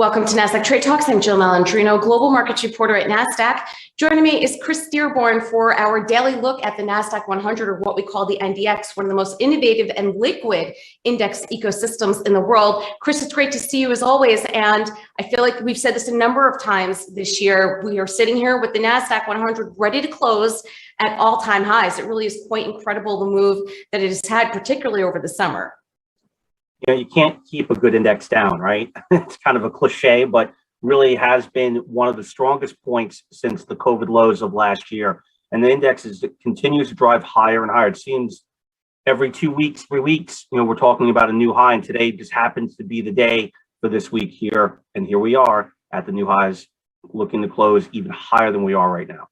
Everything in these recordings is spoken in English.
Welcome to Nasdaq Trade Talks. I'm Jill Malandrino, Global Markets Reporter at Nasdaq. Joining me is Chris Dearborn for our daily look at the Nasdaq-100, or what we call the NDX, one of the most innovative and liquid index ecosystems in the world. Chris, it's great to see you as always. And I feel like we've said this a number of times this year. We are sitting here with the Nasdaq-100 ready to close at all-time highs. It really is quite incredible, the move that it has had, particularly over the summer. You know, you can't keep a good index down, right? It's kind of a cliche, but really has been one of the strongest points since the COVID lows of last year. And the index continues to drive higher and higher. It seems every 2 weeks, 3 weeks, we're talking about a new high, and today just happens to be the day for this week here. And here we are at the new highs, looking to close even higher than we are right now.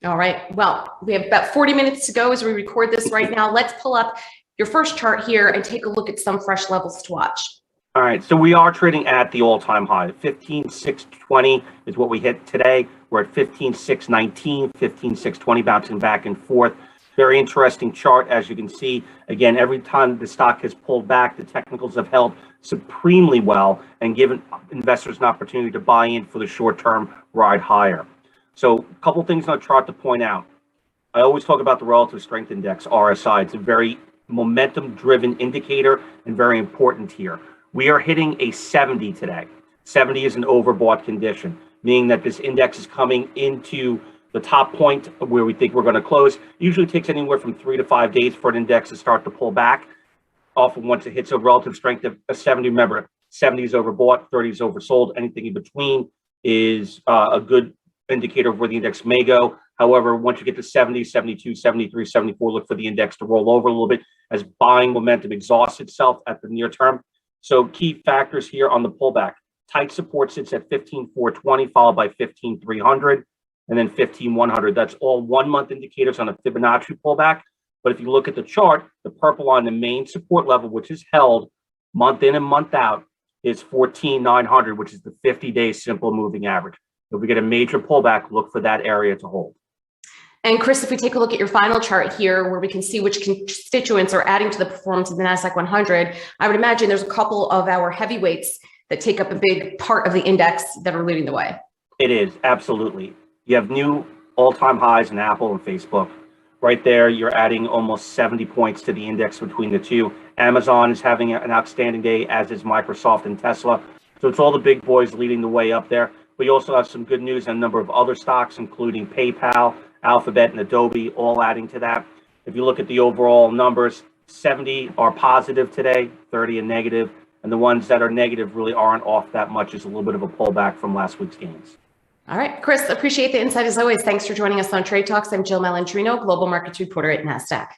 All right. Well, we have about 40 minutes to go as we record this right now. Let's pull up your first chart here and take a look at some fresh levels to watch. All right, so we are trading at the all-time high. 15,620 is what we hit today. We're at 15,619, 15,620, bouncing back and forth. Very interesting chart, as you can see. Again, every time the stock has pulled back, the technicals have held supremely well and given investors an opportunity to buy in for the short-term ride higher. So a couple things on the chart to point out. I always talk about the relative strength index, RSI. It's a very momentum-driven indicator and very important here. We are hitting a 70 today. 70 is an overbought condition, meaning that this index is coming into the top point where we think we're going to close. It usually takes anywhere from 3 to 5 days for an index to start to pull back. Often once it hits a relative strength of a 70, remember, 70 is overbought, 30 is oversold. Anything in between is a good indicator of where the index may go. However, once you get to 70, 72, 73, 74, look for the index to roll over a little bit as buying momentum exhausts itself at the near term. So key factors here on the pullback. Tight support sits at 15,420, followed by 15,300, and then 15,100. That's all 1 month indicators on a Fibonacci pullback. But if you look at the chart, the purple line, the main support level, which is held month in and month out, is 14,900, which is the 50-day simple moving average. If we get a major pullback, look for that area to hold. And Chris, if we take a look at your final chart here, where we can see which constituents are adding to the performance of the Nasdaq-100, I would imagine there's a couple of our heavyweights that take up a big part of the index that are leading the way. It is, absolutely. You have new all-time highs in Apple and Facebook. Right there, you're adding almost 70 points to the index between the two. Amazon is having an outstanding day, as is Microsoft and Tesla. So it's all the big boys leading the way up there. We also have some good news on a number of other stocks, including PayPal, Alphabet, and Adobe, all adding to that. If you look at the overall numbers, 70 are positive today, 30 are negative, and the ones that are negative really aren't off that much. It's a little bit of a pullback from last week's gains. All right, Chris, appreciate the insight as always. Thanks for joining us on Trade Talks. I'm Jill Malandrino, Global Markets Reporter at Nasdaq.